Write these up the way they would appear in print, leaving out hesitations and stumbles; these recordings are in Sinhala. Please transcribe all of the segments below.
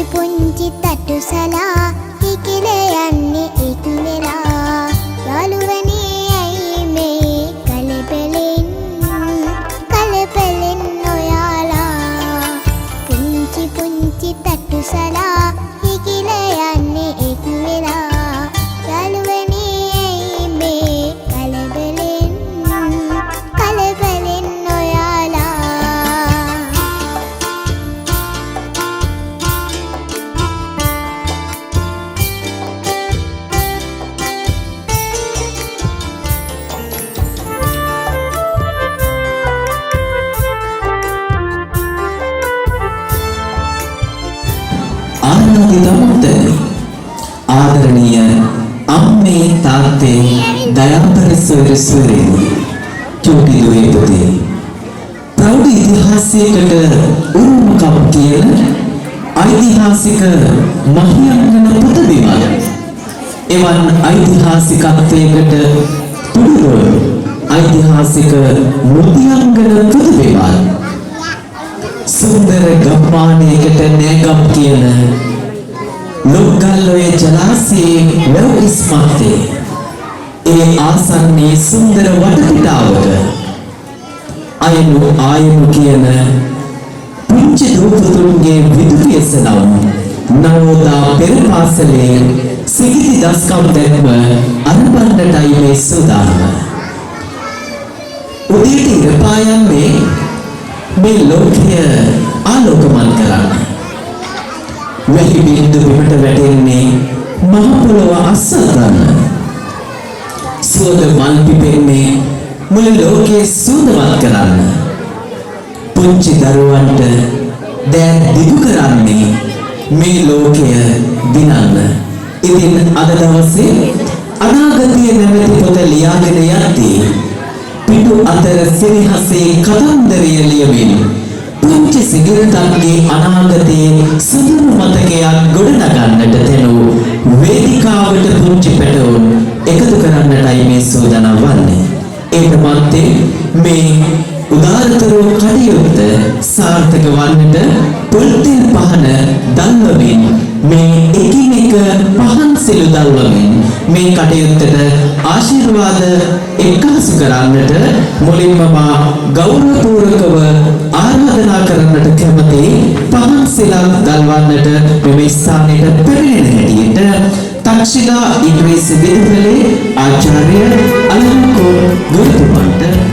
පුංචි තටු සලා හිකිල යන්නේ එක් වෙලා යාළුවනේ ඇයි මේ කලබලෙන් ඔයාලා පුංචි තටු සලා හිකිල යන්නේ එක් වෙලා යාළුවනේ ඇයි මේ කලබලෙන් ඔයාලා ආදරණීය අම්මේ තාත්තේ දයාබර සොයුරේ චූටි දුවේ පුතේ ප්‍රෞಢ ඉතිහාසයකට උරුමකම් කියන ඓතිහාසික මහියංගන පුතබිමක් එවන් ඓතිහාසිකත්වයකට පුදුරෝ ඓතිහාසික මුතියංගන පුතබිමක් සුන්දර ගම්මානයකට නෑගම් කියන ලොක්ගල්ලොය ජලාශයේ වැව් ඉස්මත්තේ ඒ ආසන්නයේ සුන්දර වටපිටාවක අයනු කියන පුංචි දූපතුන්ගේ විදුලියස නම් නවෝදා පෙරපාසලේ සිගිති දස්කම් දැක්ම අරඹන්නටයි මේ සූදානම. උදේට ඉර පායන්නේ මේ ලෝකය ආලෝකමත් කරන්න. වැහි බින්දු බිමට වැටෙන්නේ මහ පොළොව අස්සල්ගන්න. සුවඳ මල් පිපෙන්නේ මුළු ලෝකයේ සුවඳවත් කරන්න. පුංචි දරුවන්ට දෑත් දිගු කරන්නේ මේ ලෝකය දිනන්න. ඉතින් අද දවසේ අනාගතය නැමැති පොත ලියාගෙන යද්දී පිටු අතර සිරිහසේ කතන්දරය ලියමින් පුංචි සිගරටන්ගේ අනාගතයේ සුදුරු මතකයක් ගොඩනගන්නට තැනූ වේදිකාවට පුංචි පැටවුන් එකතු කරන්නටයි මේ සූදානම් වන්නේ. ඒට මත්තේ මේ උදාරතර කටයුත්ත සාර්ථක වන්නට පොල්තෙල් පහන දල්වමින් මේ එකිනෙක පහන් සිලු දල්වමින් මේ කටයුත්තට ආශිර්වාද එක්කාසු කරන්නට මුලින්ම මා ගෞරවපූර්වකව ආරාධනා කරන්නට කැමති පහන් සිලක් දල්වන්නට මෙම ස්ථානයට පැමිණෙන හැටියට තක්ෂිලා ඉංග්‍රීසි විදුහලේ ආචාර්ය අලංකෝ ගුරුතුමන්ට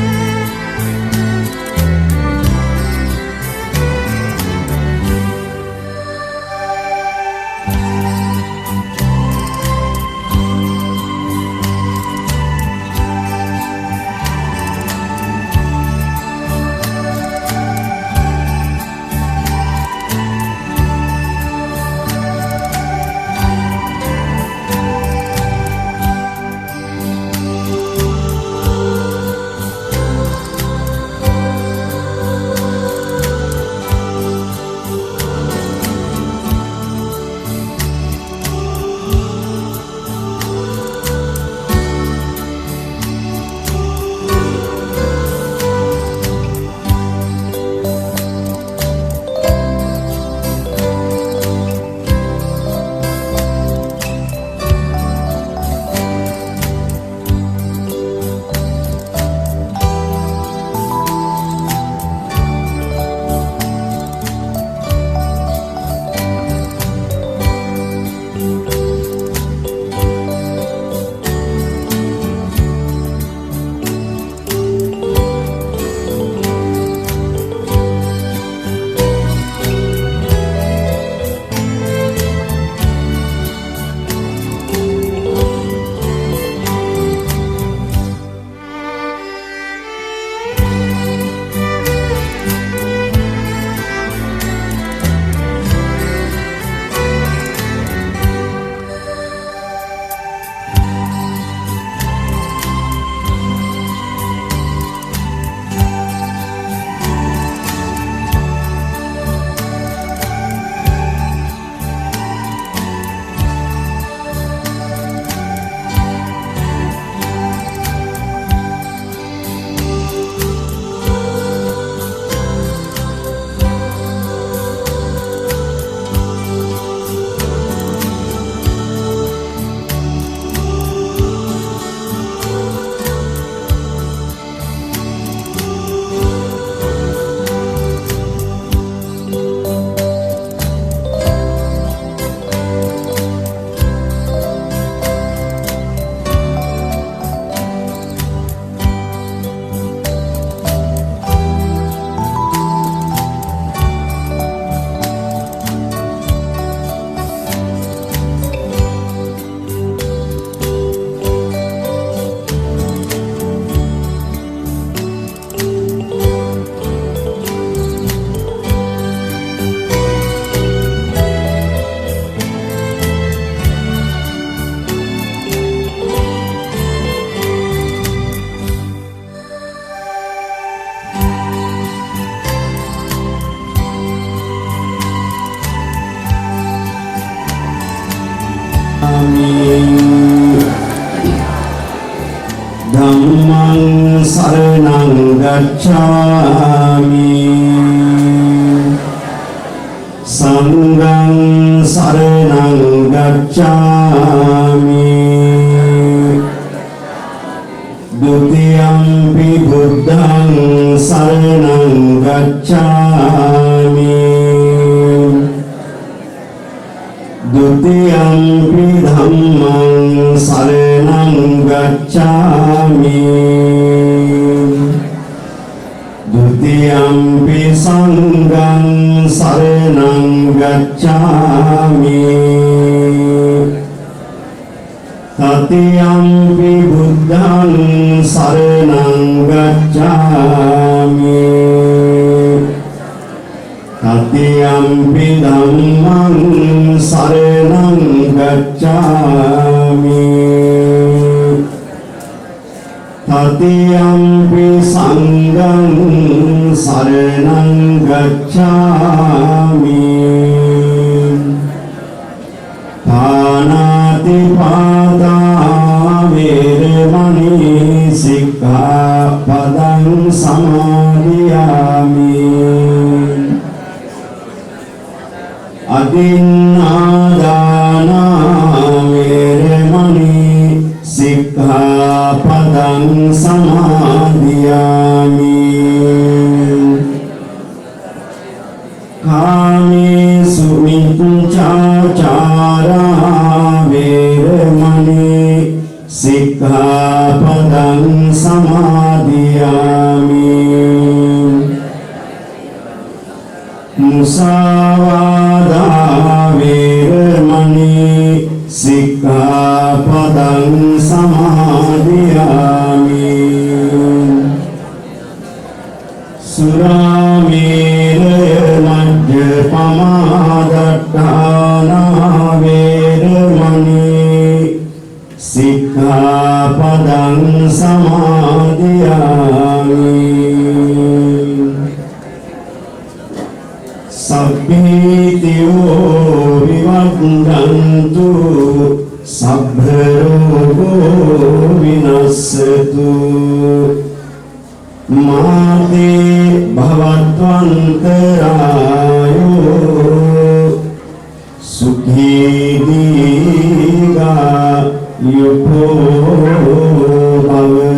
Dhammang saranang gacchami Sanghang saranang gacchami Dutiyampi buddhang saranang gacchami Dutiyampi dhammang saranang gacchami Dutiyampi sanghang saranang gacchami Tatiyampi buddhang saranang gacchami Tatiyampi dhammang saranang gacchami Tatiyampi sanghang saranang gacchami Panatipata veramani sikkhapadang samadhiyami Adinādāna veramani sikkhapadang samadhiyami Kāmesu miccācārā veramani sikkhapadang samadhiyami Musāvādā veramani sikkhapadang samadhiyami Suramēraya majjapamādhatthāna veramani sikkhapadang samadhiyami Sabbhitiyo vivaddantu sabbharogo vinassatu Māte bhavatvantarāyo sukhi dīgā yukho bhava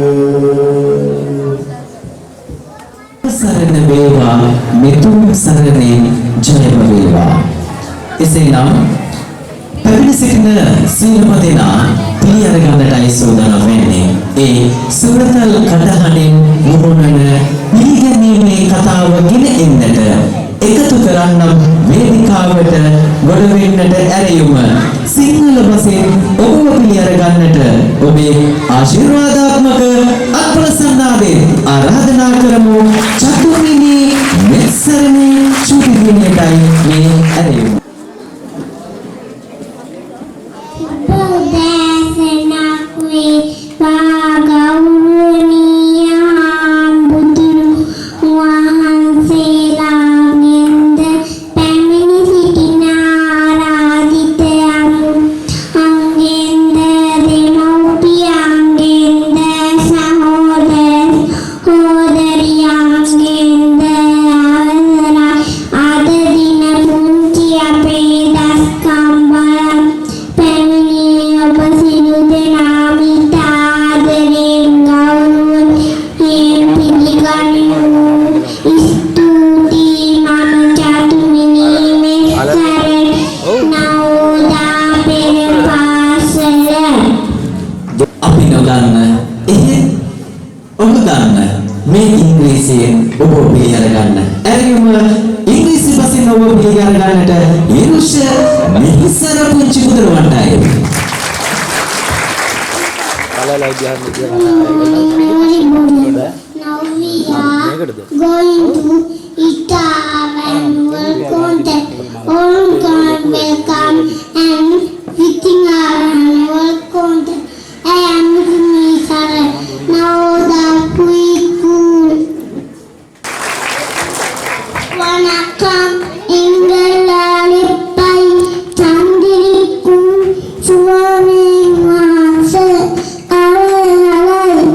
සරණ වේවා මෙතුම් සරණේ ජයම වේවා එසේනම් පැමිණ සිටින සියලුම දෙනා පිළි අරගන්නටයි සූදානම් වෙන්නේ ඒ සුරතල් කඩහණින් මුහුණන පිළිගැනීමේ කතාව ගෙන එන්නට එකතු කරන්නම් වේදිකාවට ගොඩ වෙන්නට ඇරයුම සිංහල බසින් ඔබව පිළි අරගන්නට ඔබේ ආශිර්වාදාත්මක අත්ප්‍රසන්නාවෙන් ආරාධනා කරමු චතුර්විනී මෙත්සරණේ චුතිවිනයටයි මේ ඇරයුම Suami masa awal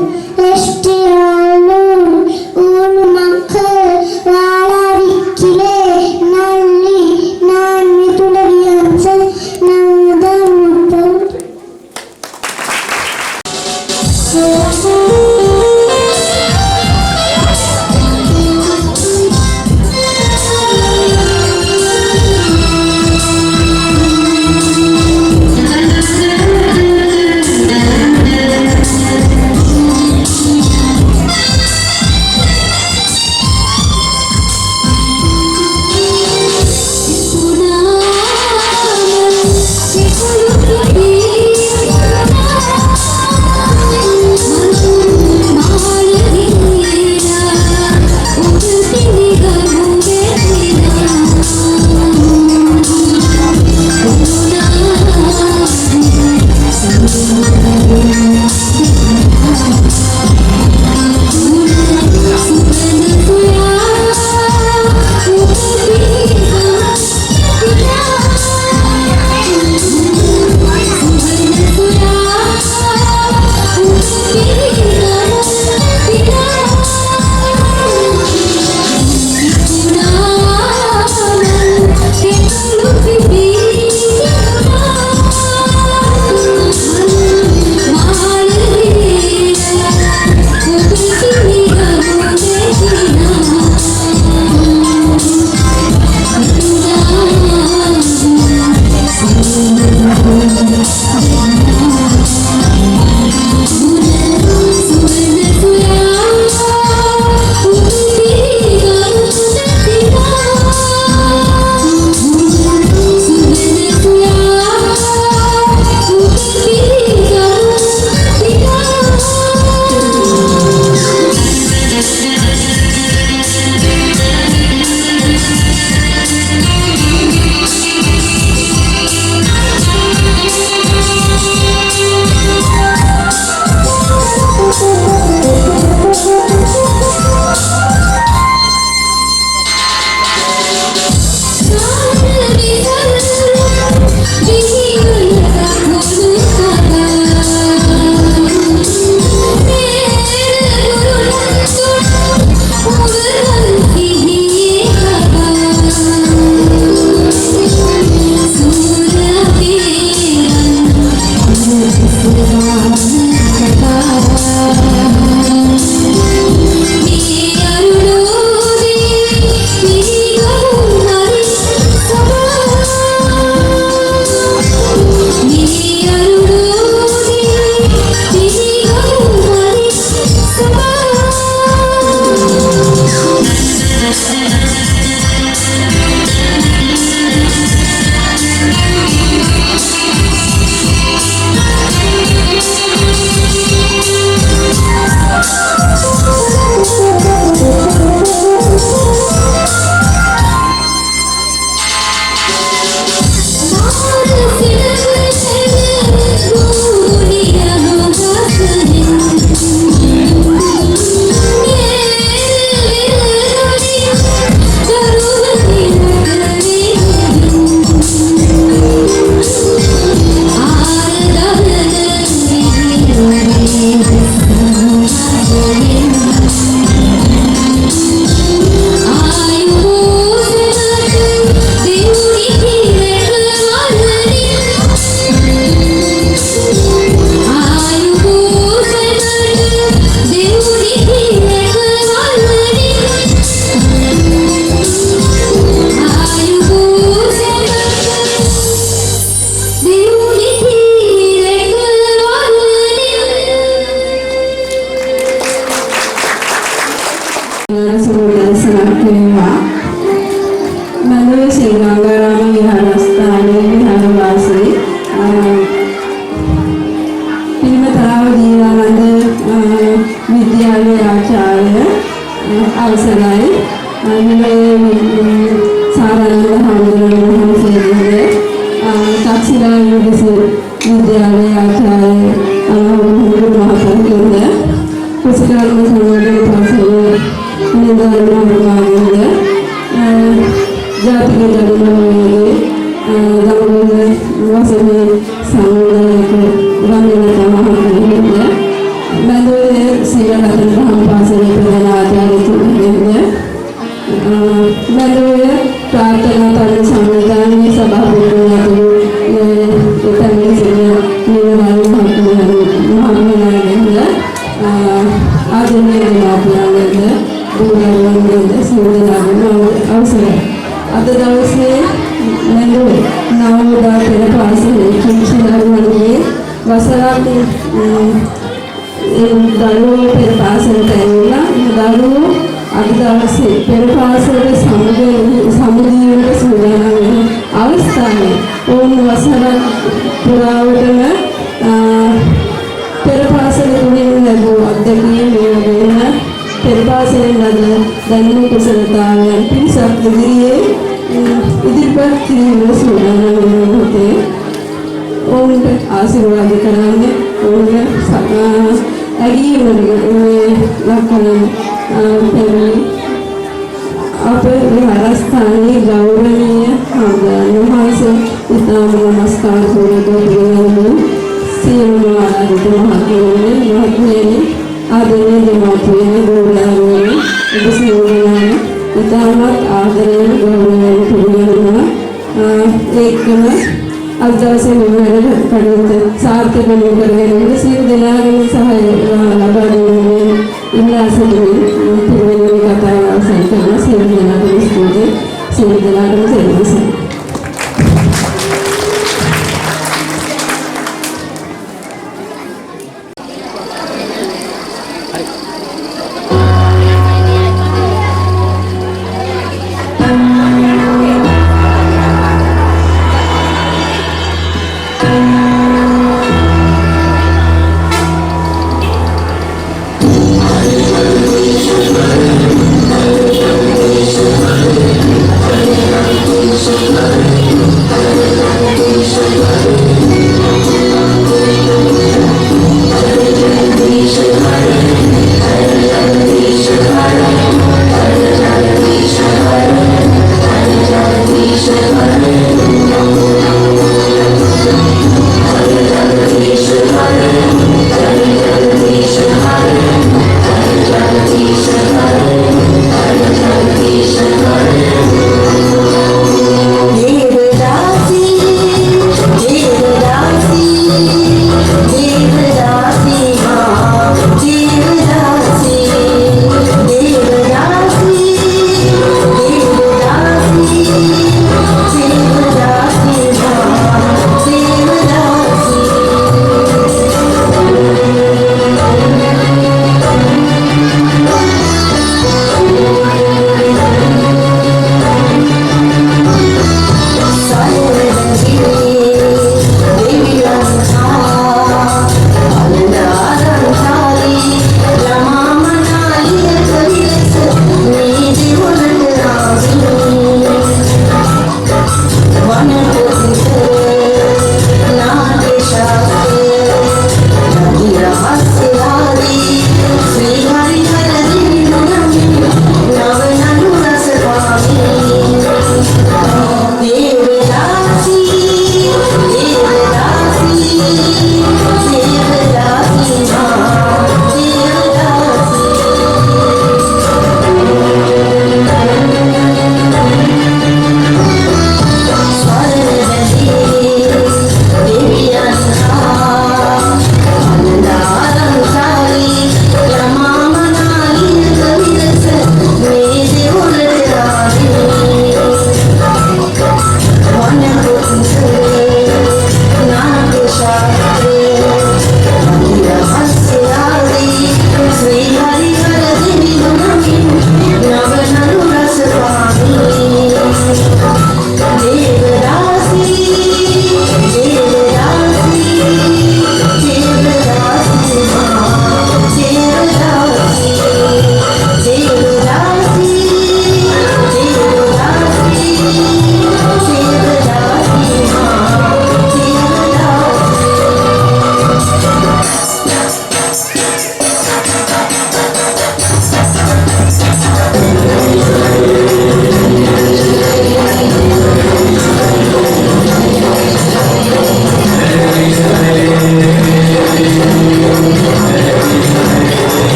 අවසරයි මේ සාරානන්ද හඳුනන මහසේනගේ තක්ෂිරා විද්‍යාලයේ ආචාර්ය අනුරුද්ධ මහත්මයාගේ කුසකර්ම සංවර්ධන පන්සලේ නිලධාරීන් වහන්සේ ජාතික ජනමානවයේ දවල්වල වසමේ සම්මානයක ගමනට මහත්මයාගේ බඳුරේ සීලරතන දහම් පාසලේ ප්‍රධාන ආචාර්යතුමියගේ බඳුරේ ප්‍රාර්ථනා කරන සංවිධානයේ සභාපතිතුමා එතනින් සිටින නිලධාරීන් මහත්මයාගේ ආදරණීය මාපියන්ගේ දුරවන්ගේ සිවුරාගෙන අවසරයි. අද දවසේ මැදුවේ නවෝදා පෙර පාසලේ කිංචිලාවන්ගේ වසරක් දරුවෝ පෙර පාසලට ඇවිල්ලා දරුවෝ අද දවසේ පෙර පාසලේ සමුදීවට සූදානම් වෙන අවස්ථාවේ ඕන වසරක් පුරාවටම පෙර පාසලේ තුලින් ලැබූ අත්දැකීම් වේගෙන පෙර පාසලෙන් ලද දැනුම කුසලතාවයන් පිරිසක් ඉදිරිපත් කිරීම සූදානම් වන මොහොතේ ඔවුන්ට ආශිර්වාද කරන්නේ ඔවුන්ගේ ඇගීමකට ලක්වන පෙරළි අපේ විහාරස්ථානයේ ගෞරවනීය හාමුදුරුවෝ වහන්සේ ඉතාම නමස්කාර පූර්වක සියලුම ආරාධිත මහත්මයනි ආදරණීය දෙමාපියනි ගෞරවනීය ඔබ සියලුම ඉතාමත් ආදරයෙන් ගෞරවයෙන් පිළිගන්නවා ඒකම අද දවසේ මෙවර කටයුතු සාර්ථක කරගෙන සියලු දෙනාගේම සහාය ලබා දෙන්නේ ඉල්ලා සිටින පිළිවෙලින් කතාව අවසන් කරන සියලු දෙනාගේම ස්තුතියි සියලු දෙනාටම සෙනෙහස Thank you.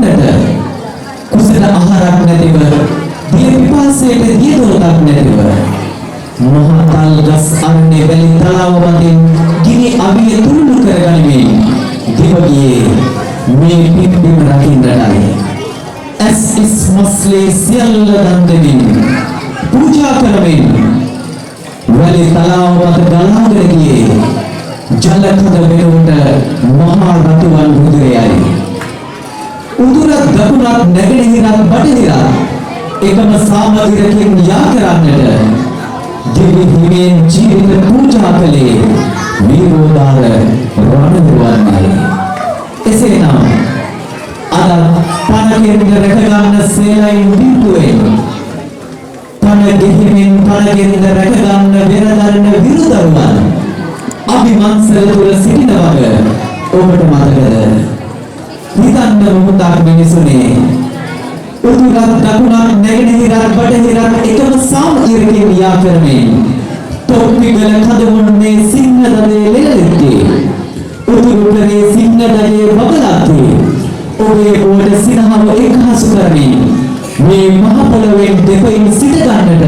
බොන්නට කුසල ආහාරයක් නැතිව දිය පිපාසයට දිය දොරක් නැතිව මහා තල්ගස් අරණ්‍ය වැලි තලාව මතින් ගිනි අවිය තුරුළු කරගනිමින් දිවගියේ මේ පිම්බිම රකින්නටයි ඇස් ඉස් මස්ලේ සියල්ල දන් දෙමින් පූජා කරමින් වැලි තලාව මත ගලාගෙන ගියේ ජලකඳ වෙනුවට මහා රතුවන් රුධිරයයි උදුරක් දකුණක් නැගෙනහිරක් බටහිරක් එකම සාමගිරකින් යා කරන්නට දිවි හිමියෙන් ජීවිත පූජා කළේ වීරෝදාර රණවිරුවන්මයි. එසේනම් අද පණගෙන් රැකගන්න සේලයින් පිටුවෙන් පණ ගෙහිමින් පණගෙන් රැකගන්න වෙනදරන විරුදරුවන් අභිමන්සල තුල සිටින බව ඔබට මතකද? හිතන්න මොහොතක් මිනිසුනේ උතුරක් දකුණක් නැගෙනහිරක් බටහිරක් එකම සාමගිරකින් යා කරමින් තොප්පිගල කඳවුන්නේ සිංහදලේ ලෙලෙත්තේ උතුරුපරේ සිංහදලේ බබලත්තේ ඔබේ බෝඩ සිනහව එක්හසු කරමින් මේ මහ පොළොවෙන් දෙපයින් සිට ගන්නට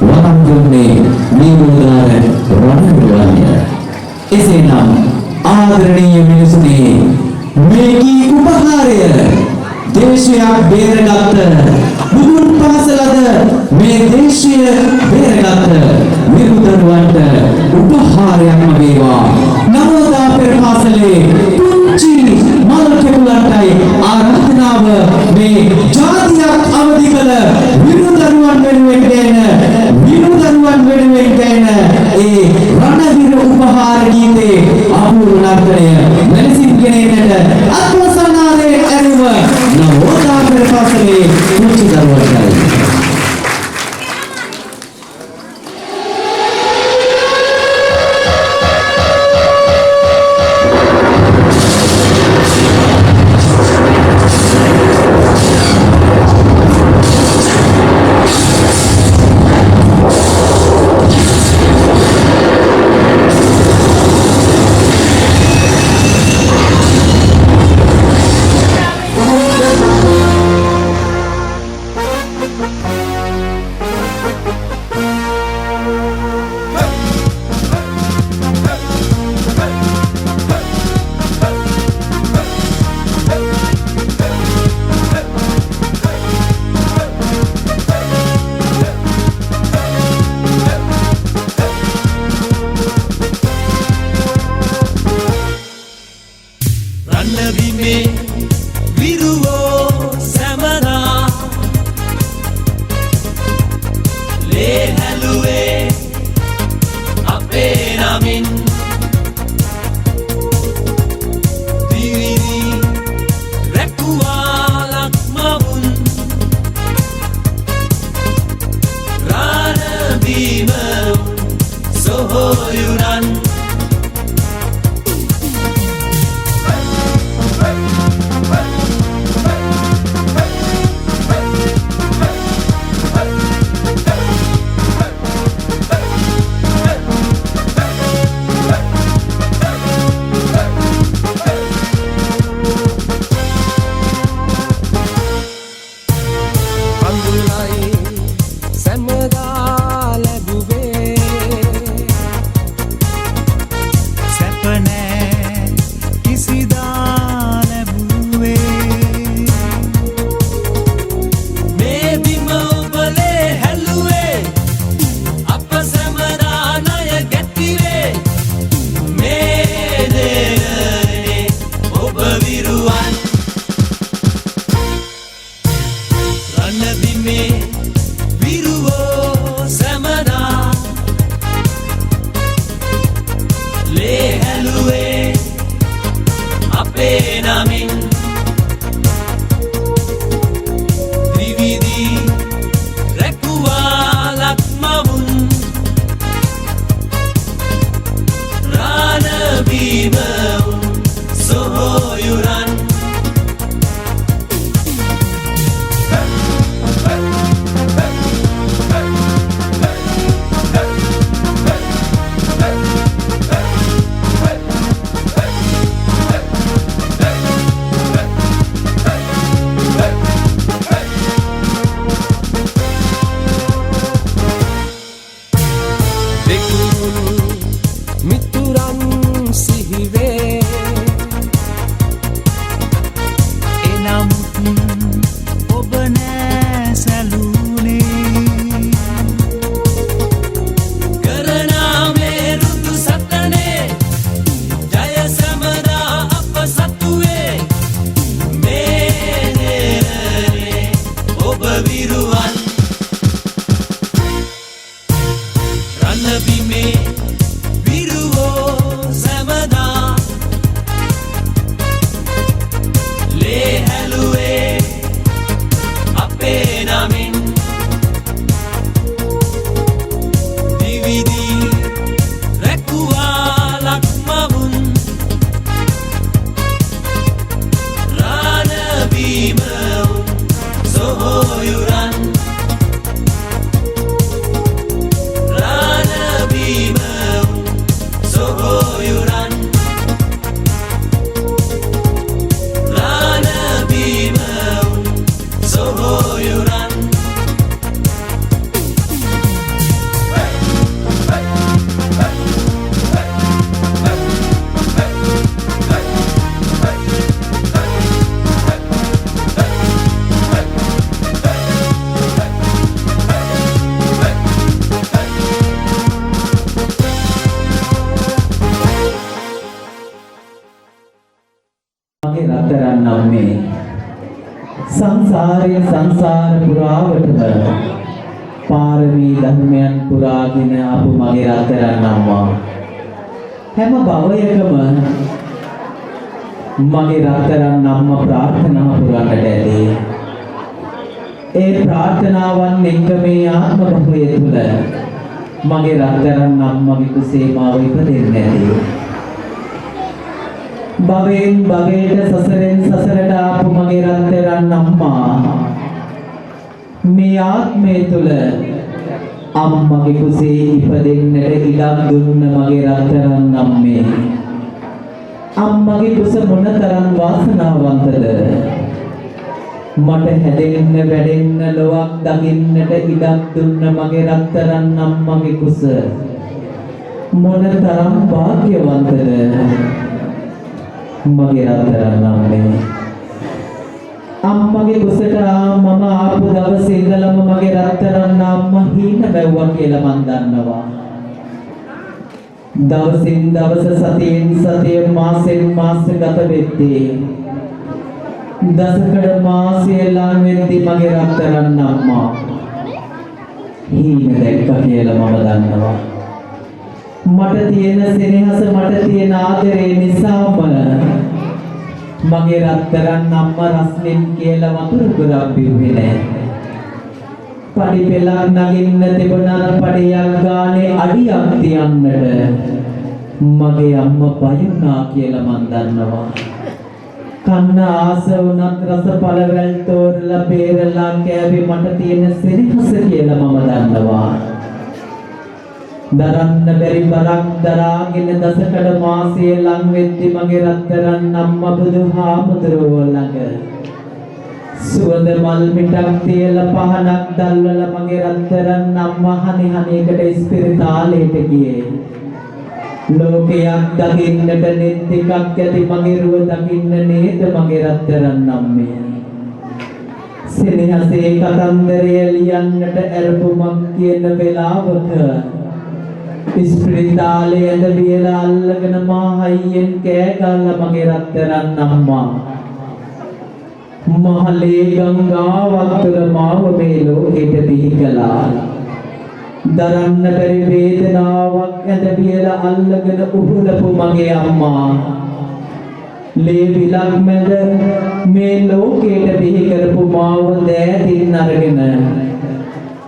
වරම් දුන්නේ වීරෝදාර රණවිරුවන්ය. එසේනම් ආදරණීය මිනිසුනේ මේ කී උපකාරය දේශයක් බේරගත් බුදුන් පහසලද මේ දේශය බේරගත් විරුදරුවන්ට උපහාරයක්ම වේවා. නවෝදා පෙරපාසලේ පුංචි මල් කෙකුලන්ටයි ආරාධනාව මේ ජාතියක් අවදි කළ විරුදරුවන් වෙනුවෙන් ගැන ඒ රණවිර උපහාර ගීතේ අපූර්ව නර්තනය මෙලෙසින් ගෙනෙන්නට අත්වසනාරේ ඇරුව නවෝදා පෙරපාසලේ පුංචි දරුවන්ටයි. සංසාරයේ සංසාර පුරාවටම පාරමී ධර්මයන් පුරාගෙන අපු මගේ රත්තරන් අම්මා හැම භවයකම මගේ රත්තරන් අම්මා ප්‍රාර්ථනා පුරන්නට ඇති. ඒ ප්‍රාර්ථනාවන් එක්ක මේ ආත්ම භවය තුල මගේ රත්තරන් අම්මගේ කුසේ මාව ඉපදෙන්නේ නැති. භවෙන් භවයට සසරෙන් සසරට ආපු මගේ රත්තරන් අම්මා මේ ආත්මය තුල අම්මගේ කුසේ ඉපදෙන්නට ඉඩක් දුන්න මගේ රත්තරන් අම්මේ අම්මගේ කුස මොනතරම් වාසනාවන්තද මට හැදෙන්න වැඩෙන්න ලොවක් දකින්නට ඉඩක් දුන්න මගේ රත්තරන් අම්මගේ කුස මොනතරම් වාග්යවන්තද මගේ රත්තරන් අම්මේ අම්මගේ කුසට මම ආපු දවසේ ඉඳලම මගේ රත්තරන් අම්මා හීන බැව්වා කියලා මන් දන්නවා. දවසින් දවස සතියෙන් සතිය මාසෙන් මාස ගත වෙද්දී දසකඩ මාසය ලං වෙද්දී මගේ රත්තරන් අම්මා හීන දැක්කා කියලා මම දන්නවා. මට තියෙන සෙනෙහස මට තියෙන ආදරේ නිසාම මගේ රත්තරන් අම්මා රස්නෙන් කියලා වතුර ගොඩක් බිව්වේ නැහැ. පඩි පෙලක් නගින්න තිබුණා පඩියක් ගානේ අඩියක් තියන්නට මගේ අම්මා බය වුණා කියලා මන් දන්නවා. කන්න ආස වුණත් රස පළවැල් තෝරලා බේරලා කෑවේ මට තියෙන සෙනෙහස කියලා මම දන්නවා. දරන්න බැරි බරක් දරාගෙන දසකඩ මාසයේ ලං වෙද්දි මගේ රත්තරන් අම්මා බුදුහාමුදුරුවෝ ළඟ සුවඳ මල් මිටක් තියලා පහනක් දැල්වලා මගේ රත්තරන් අම්මා හනි හනියකට ස්පිරිතාලයට ගියේ. ලෝකයක් දකින්නට නෙත් එකක් ඇති මගේ රුව දකින්න නේද මගේ රත්තරන් අම්මේ. සෙනෙහසේ කතන්දරය ලියන්නට ඇරපුමක් කියන වෙලාවක ඉස්පිරිතාලේ ඇඳ වියලා අල්ලගෙන මා හයියෙන් කෑ ගහලා මගේ රත්තරන් අම්මා මහලේ ගංගාවක් තුළ මාව මේ ලෝකෙට බිහි කළා. දරන්න බැරි වේදනාවක් ඇඳ වියලා අල්ලගෙන උහුලපු මගේ අම්මා ලේ විලක් මැද මේ ලෝකෙට බිහි කරපු මාව දෑතින් අරගෙන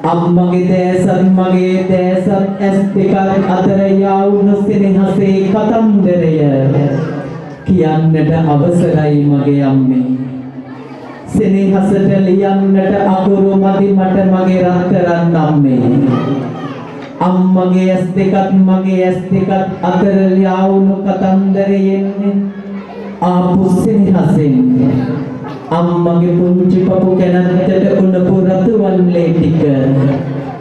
අම්මගේ දෑසත් මගේ දෑසත් ඇස් දෙක අතර යාවුණු සෙනෙහසේ කතන්දරය කියන්නට අවසරයි මගේ අම්මේ. සෙනෙහසට ලියන්නට අකුරු මදි මට මගේ රත්තරන් අම්මේ. අම්මගේ ඇස් දෙකත් මගේ ඇස් දෙකත් අතර යාවුණු කතන්දරයෙන් ආපු සෙනෙහසෙන් අම්මගේ පුංචි පපු කැනත්තට උණපු රතුවල් ලේ ටික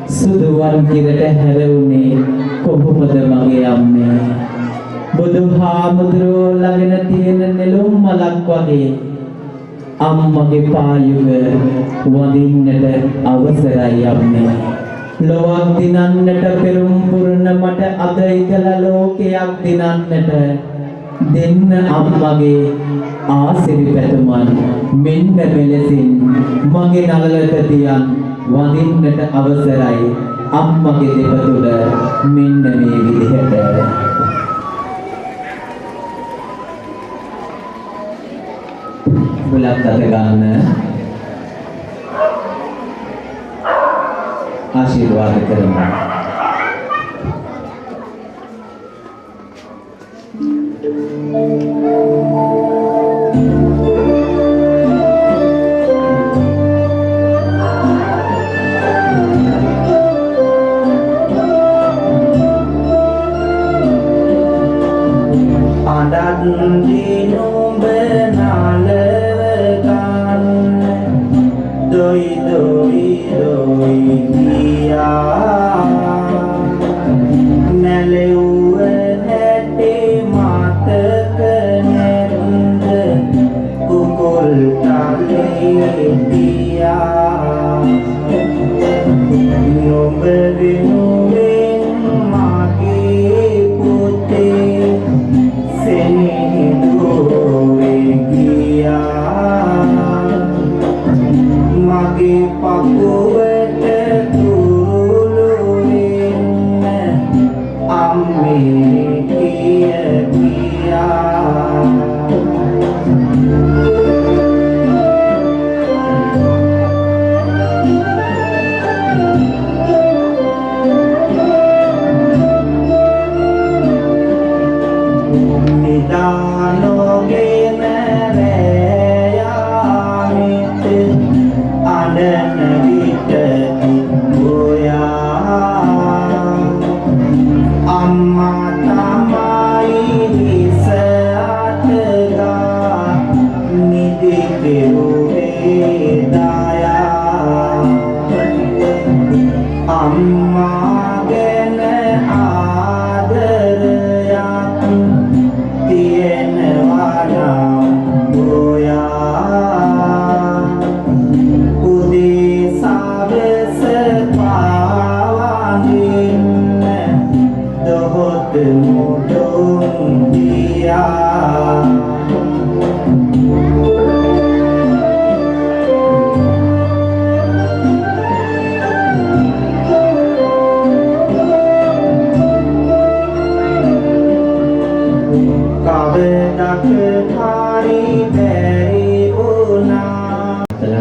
සුදුවන් කිරට හැරවුනේ කොහොමද මගේ අම්මේ. බුදුහාමුදුරුවෝ ළඟන තියෙන නෙළුම් මලක් වගේ අම්මගේ පායුව වඳින්නට අවසරයි අම්මේ. ලොවක් දිනන්නට පෙරම් පුරන මට අද ඉඳලා ලෝකයක් දිනන්නට දෙන්න අම්මගේ ආසිරි පැතුමන් මෙන්න මෙලෙසින් මගේ නළලට තියන් වඳින්නට අවසරයි අම්මගේ දෙපතුල මෙන්න මේ විදිහට. බුලත් අත ගන්න ආශිර්වාද කරමු.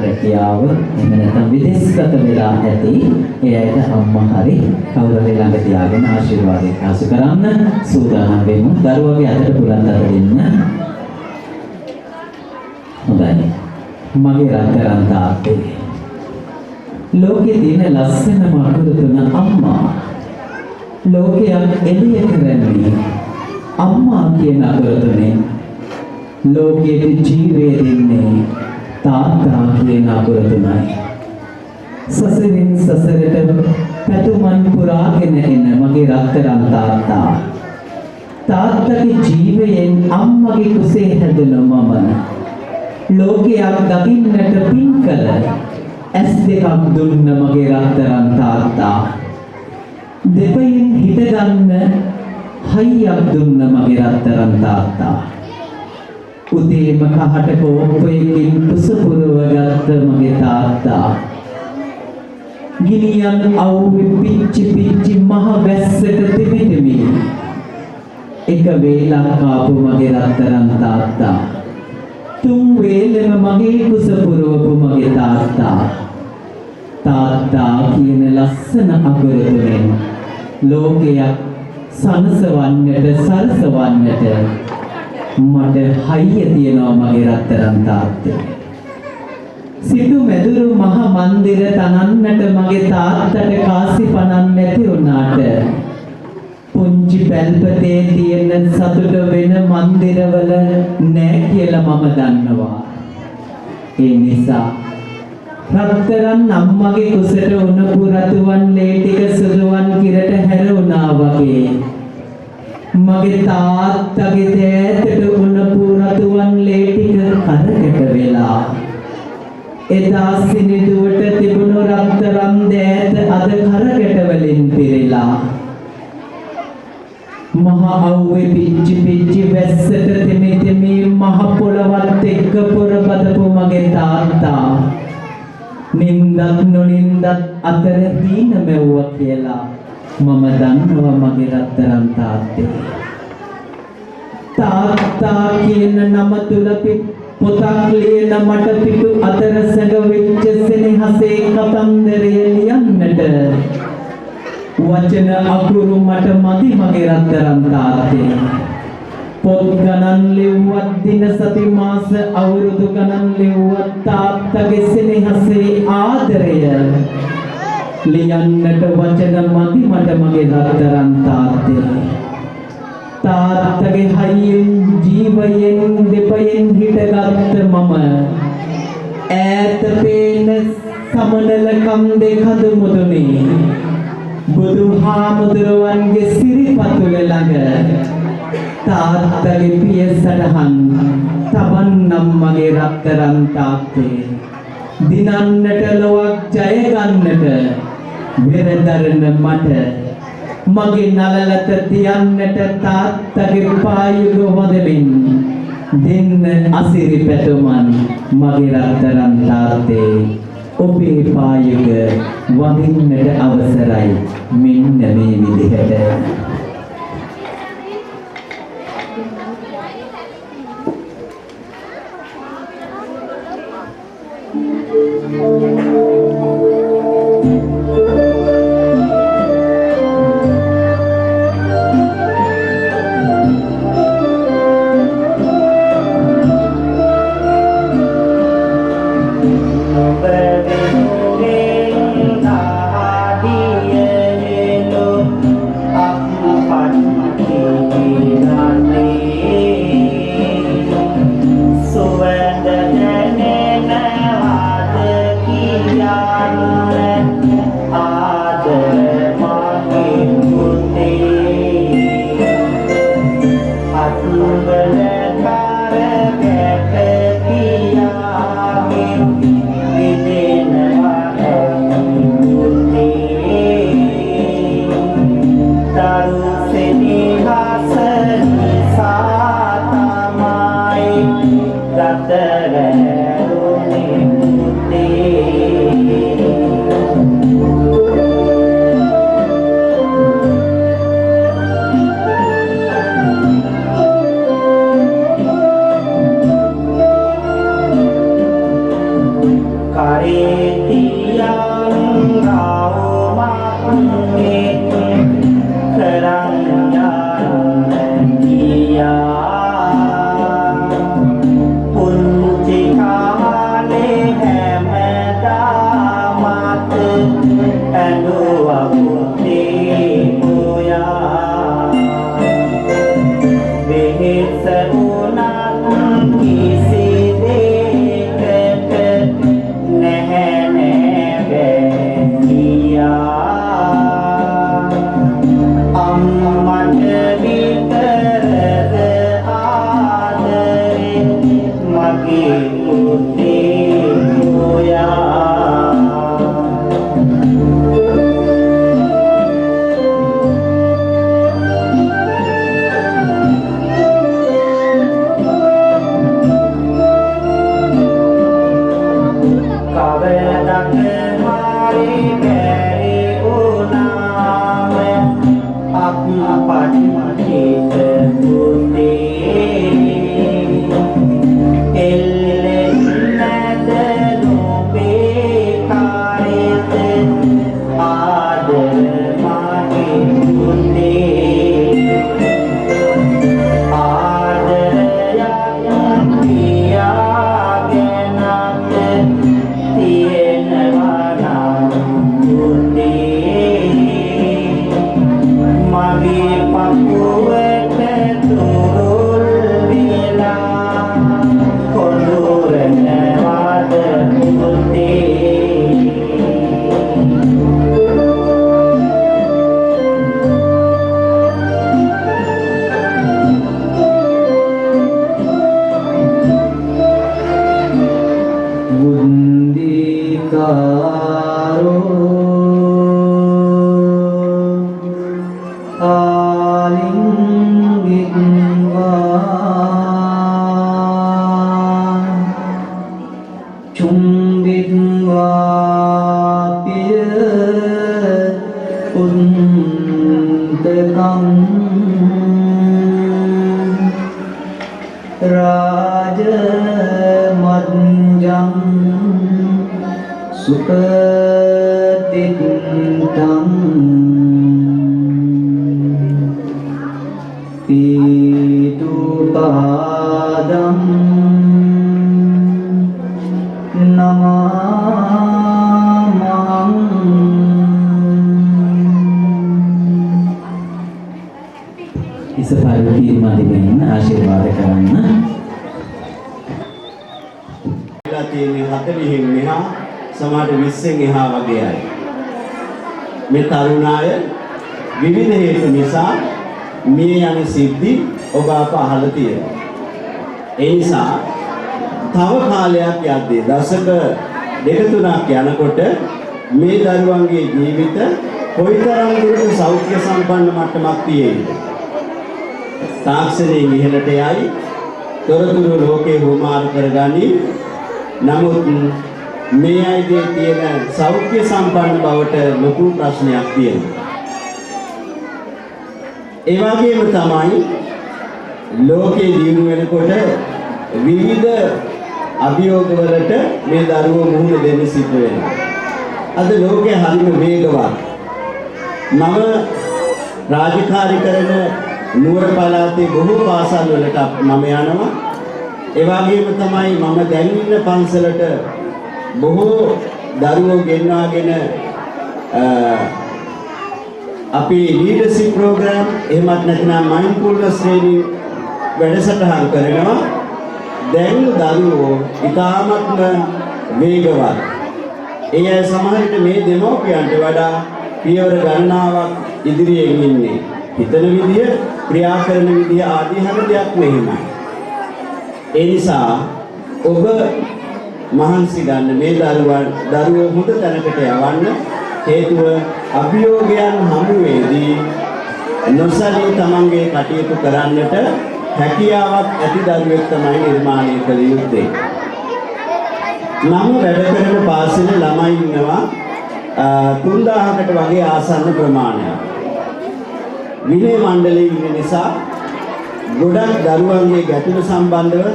රැකියාව එහෙම නැත්නම් විදේශගත වෙලා ඇති ඒ අයට අම්මා හරි කවුරු හරි ළඟ තියාගෙන ආශිර්වාදයක් ආසු කරන්න සූදානම් වෙමු. දරුවගේ අතට පුරන් අත දෙන්න. හොඳයි. මගේ රත්තරන් තාත්තේ. ලෝකේ තියෙන ලස්සනම අකුරු තුන අම්මා. ලෝකයක් එළිය කරන්නේ අම්මා කියන අකුරු තුනේ. ලෝකයේ ජීවය දෙන්නේ තාත්තා කියන අකුරු තුනයි. සසරින් සසරට පැතුමන් පුරාගෙන එන මගේ රත්තරන් තාත්තා. තාත්තගේ ජීවයෙන් අම්මගේ කුසේ හැදුණු මම ලෝකයක් දකින්නට පින් කළ ඇස් දෙකක් දුන්න මගේ රත්තරන් තාත්තා. දෙපයින් හිටගන්න හයියක් දුන්න මගේ රත්තරන් තාත්තා. උදේම කහට කෝප්පයකින් කුස පුරවගත්ත මගේ තාත්තා. ගිනියන් අවුවේ පිච්චි පිච්චි මහ වැස්සට තිබෙමි. එක වේලක් ආපු මගේ රත්තරන් තාත්තා. තුන් වේලෙම මගේ කුස පුරවපු මගේ තාත්තා. තාත්තා කියන ලස්සන අකුරු තුනෙන් ලෝකයක් සනසවන්නට සරසවන්නට මට හයිය තියෙනවා මගේ රත්තරන් තාත්තේ. සිටු මැදුරු මහ මන්දිර තනන්නට මගේ තාත්තට කාසි පණන් නැති වුණාට පුංචි පැල්පතේ තියෙන සතුට වෙන මන්දිරවල නෑ කියලා මම දන්නවා. ඒ නිසා රත්තරන් අම්මගේ කුසට උණපු රතුවන් ලේ ටික සුදුවන් කිරට හැරුණා වගේ මගේ තාත්තගේ දෑතට උණපු රතුවන් ලේ ටික කරකට වෙලා එදා සිනිදුවට තිබුණු රත්තරන් දෑත අද කරකට වලින් පිරিলা මහ අවුවේ පිච්චි පිච්චි වැස්සට තෙමි තෙමි මහ පොළවත් එක්ක පොර බදපු මගේ තාත්තා නින්දත් නොනින්දත් අතර දීන මෙව්වා කියලා මම දන්නවා මගේ රත්තරන් තාත්තේ. තාත්තා කියන නම තුල පොතක් ලියන මට පිටු අතර සැඟ වෙච්ච සෙනෙහසේ කතන්දරය ලියන්නට වචන අකුරු මට මදි මගේ රත්තරන් තාත්තේ. පොත් ගණන් ලිව්වත් දින සති මාස අවුරුදු ගණන් ලිව්වත් තාත්තගේ සෙනෙහසේ ආදරය ලියන්නට වචන මදි මට මගේ රත්තරන් තාත්තේ. තාත්තගේ හයියෙන් ජීවයෙන් දෙපයෙන් හිටගත්ත මම ඈත පේන සමනල කම් දෙකඳ මුදුනේ බුදුහාමුදුරුවන්ගේ සිරිපතුල ළඟ තාත්තගේ පිය සටහන් තබන්නම් මගේ රත්තරන් තාත්තේ. දිනන්නට ලොවක් ජය ගන්නට වෙරදරන මට මගේ නලලත තියන්නට තාත්තගේ පායුග වදමින් දෙන්න අසිරි පැතුමන් මගේ රත්තරන් තාත්තේ. ඔබේ පායුග වදින්නට අවසරයි මෙන්න මේ විදිහට. Viene ආශිර්වාද කරන්න. සමහර 20න් එහා වගේ අය. මේ තරුණ අය විවිධ හේතු නිසා මේ යන සිද්ධි ඔබ අප අහලා තියෙනවා. ඒ නිසා තව කාලයක් යද්දී දශක දෙක තුනක් යනකොට මේ දරුවන්ගේ ජීවිත කොයිතරම් දුරට සෞඛ්‍ය සම්පන්න මට්ටමක් තියෙයිද? තාක්ෂණයෙන් ඉහළට යයි, තොරතුරු ලෝකේ හුමාරු කරගනි. නමුත් මේ අයගේ තියෙන සෞඛ්‍ය සම්පන්න බවට ලොකු ප්‍රශ්නයක් තියෙනවා. ඒ වගේම තමයි ලෝකේ දියුණු වෙනකොට විවිධ අභියෝග වලට මේ දරුවෝ මුහුණ දෙන්න සිද්ධ වෙනවා. අද ලෝකේ හරිම වේගවත්. මම රාජකාරී කරන නුවර පළාතේ බොහෝ පාසල් වලට මම යනවා. ඒ වගේම තමයි මම දැන් ඉන්න පන්සලට බොහෝ දරුවෝ ගෙන්වාගෙන අපි ලීඩර්ෂිප් ප්‍රෝග්‍රෑම් එහෙමත් නැත්නම් මයින්ඩ්ෆුල්නස් ට්‍රේනින් වැඩසටහන් කරනවා. දැන් දරුවෝ ඉතාමත්ම වේගවත්. ඒ අය සමහරවිට මේ දෙමව්පියන්ට වඩා පියවර ගණනාවක් ඉදිරියෙන් ඉන්නේ. හිතන විදිය, ක්‍රියා කරන විදිය ආදී හැම දෙයක් මෙහිමයි. ඒ නිසා ඔබ මහන්සි ගන්න මේ දරුවෝ හොඳ තැනකට යවන්න. හේතුව අභියෝගයන් හමුවේදී නොසලී තමන්ගේ කටයුතු කරන්නට හැකියාවක් ඇති දරුවෙක් තමයි නිර්මාණය කළ යුත්තේ. මම වැඩ කරන පාසලේ ළමයි ඉන්නවා 3000කට වගේ ආසන්න ප්‍රමාණයක්. විනය මණ්ඩලයේ ඉන්න නිසා ගොඩක් දරුවන්ගේ ගැටලු සම්බන්ධව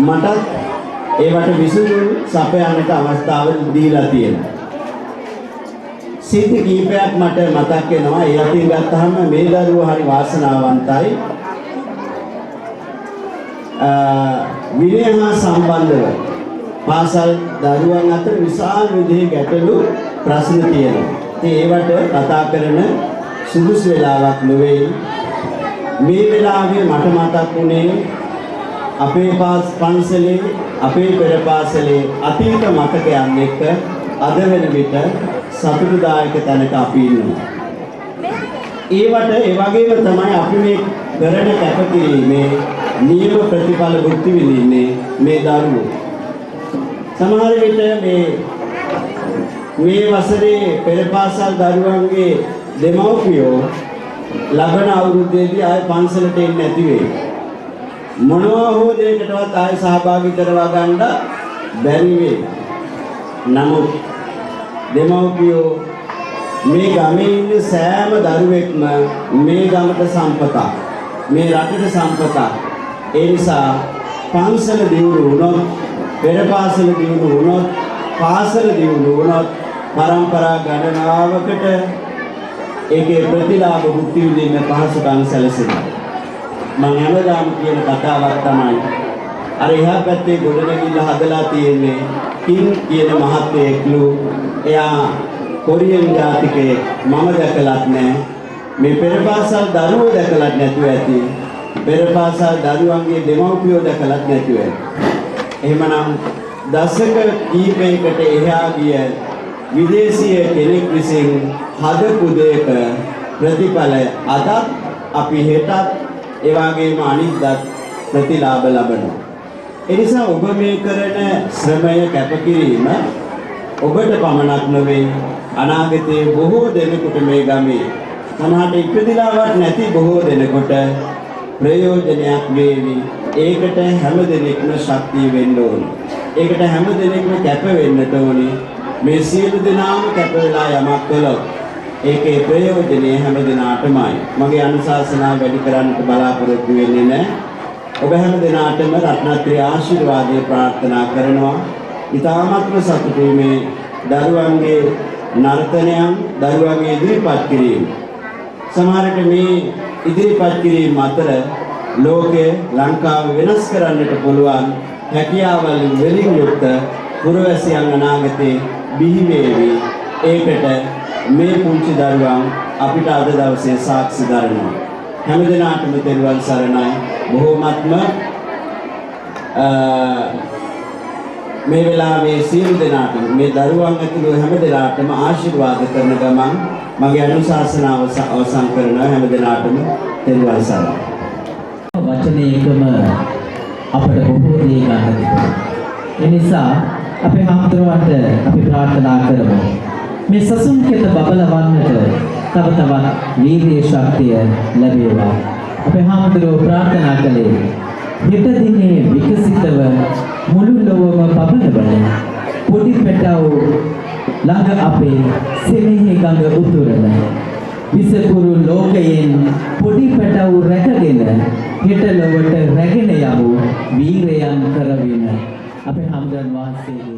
මටත් ඒවට විසඳුම් සපයන්නට අවස්ථාව දීලා තියෙනවා. සිද්ධි කීපයක් මට මතක් වෙනවා. ඒ අතින් ගත්තාම මේ දරුවෝ හරි වාසනාවන්තයි. විනය හා සම්බන්ධව පාසල් දරුවන් අතර විශාල විදිහේ ගැටලු ප්‍රශ්න තියෙනවා. ඒවට කතා කරන සුදුසු වෙලාවක් නොවේ. මේ වෙලාවේ මට මතක් වුණේ අපේ පන්සලේ අපේ පෙර පාසලේ අතීත මතකයන් එක්ක අද වෙන විට සතුටුදායක තැනක අපි ඉන්නවා. ඒවට ඒ වගේම තමයි අපි මේ කරන කැපකිරීමේ නියම ප්‍රතිඵල භුක්ති විඳින්නේ මේ දරුවෝ. සමහර විට මේ වසරේ පෙර පාසල් දරුවන්ගේ දෙමව්පියෝ ලබන අවුරුද්දේදී ආය පන්සලට එන්නේ නැති වෙයි. මොනවා හෝ දෙයකටවත් ආය සහභාගී කරවා ගන්න බැරි වෙයි. නමුත් දෙමව්පියෝ මේ ගමේ ඉන්න සෑම දරුවෙක්ම මේ ගමට සම්පතක්, මේ රටට සම්පතක්. ඒ නිසා පන්සල දියුණු වුණොත්, පෙර පාසල දියුණු වුණොත්, පාසල දියුණු වුණොත් පරම්පරා ගණනාවකට ඒකේ ප්‍රතිලාභ භුක්ති විඳින්න පහසුකම් සැලසෙනවා. මම හැමදාම කියන කතාවක් තමයි අර එහා පැත්තේ ගොඩනැගිල්ල හදලා තියෙන්නේ කින් කියන මහත්මයෙක්ලු. එයා කොරියන් ජාතිකයෙක්. මම දැකලත් නැහැ. මේ පෙර පාසල් දරුවෝ දැකලත් නැතුව ඇති. පෙර පාසල් දරුවන්ගේ දෙමව්පියෝ දැකලත් නැතුව ඇති. එහෙමනම් දශක කීපයකට එහා ගිය විදේශීය කෙනෙක් විසින් හදපු දෙයක ප්‍රතිඵල අදත් අපි හෙටත් ඒ වගේම අනිද්දත් ප්‍රතිලාභ ලබනවා. ඒ නිසා ඔබ මේ කරන ශ්‍රමය කැපකිරීම ඔබට පමණක් නොවේ, අනාගතයේ බොහෝ දෙනෙකුට මේ ගමේ සමහරට ඉපදිලාවත් නැති බොහෝ දෙනෙකුට ප්‍රයෝජනයක් වේවි. ඒකට හැම දෙනෙක්ම ශක්තිය වෙන්න ඕනේ. ඒකට හැම දෙනෙක්ම කැප වෙන්නට ඕනේ. මේ සියලු දෙනාම කැප වෙලා යමක් කළොත් ඒකේ ප්‍රයෝජනය හැම දිනාටමයි. මගේ අනුශාසනාව වැඩි කරන්නට බලාපොරොත්තු වෙන්නේ නැහැ. ඔබ හැම දිනාටම රත්නත්‍රි ආශිර්වාදය ප්‍රාර්ථනා කරනවා. ඊ타මත්ම සතුටුයි මේ දරුවන්ගේ නර්තනයන්, දරුවන්ගේ ඉදිරිපත් කිරීම. සමහරට මේ ඉදිරිපත් කිරීම අතර ලෝකේ ලංකාව වෙනස් කරන්නට පුළුවන් හැකියාවල් වලින් යුක්ත පුරවැසියන් අනාගතේ බිහි වේවි. ඒකට මේ පුංචි දරුවන් අපිට අද දවසේ සාක්ෂි දරනවා. හැම දිනාටම තෙරුවන් සරණයි. බොහෝමත්ම මේ වෙලාවේ සියලු දෙනාටම මේ දරුවන් ඇතුළු හැම දෙනාටම ආශිර්වාද කරන ගමන් මගේ අනුශාසනාව අවසන් කරනවා. හැම දෙනාටම තෙරුවන් සරණයි. වචනයකම අපට බොහෝ දේ ගන්න තිබෙනවා. ඒ නිසා අපේ හාමුදුරුවන්ට අපි ප්‍රාර්ථනා කරමු. මේ සසුන් කෙත බබලවන්නට තව තවත් වීර්ය ශක්තිය ලැබේවා. අපේ හාමුදුරුවෝ ප්‍රාර්ථනා කළේ හෙට දිනේ විකසිතව මුළු ලොවම පබලවන පොඩි පැටව ළඟ අපේ සෙනෙහි ගඟ උතුරන විසකුරු ලෝකයෙන් පොඩි පැටව රැකගෙන හෙට ලොවට රැගෙන යමු වීරයන් කරවින අපේ හාමුදුරන් වහන්සේ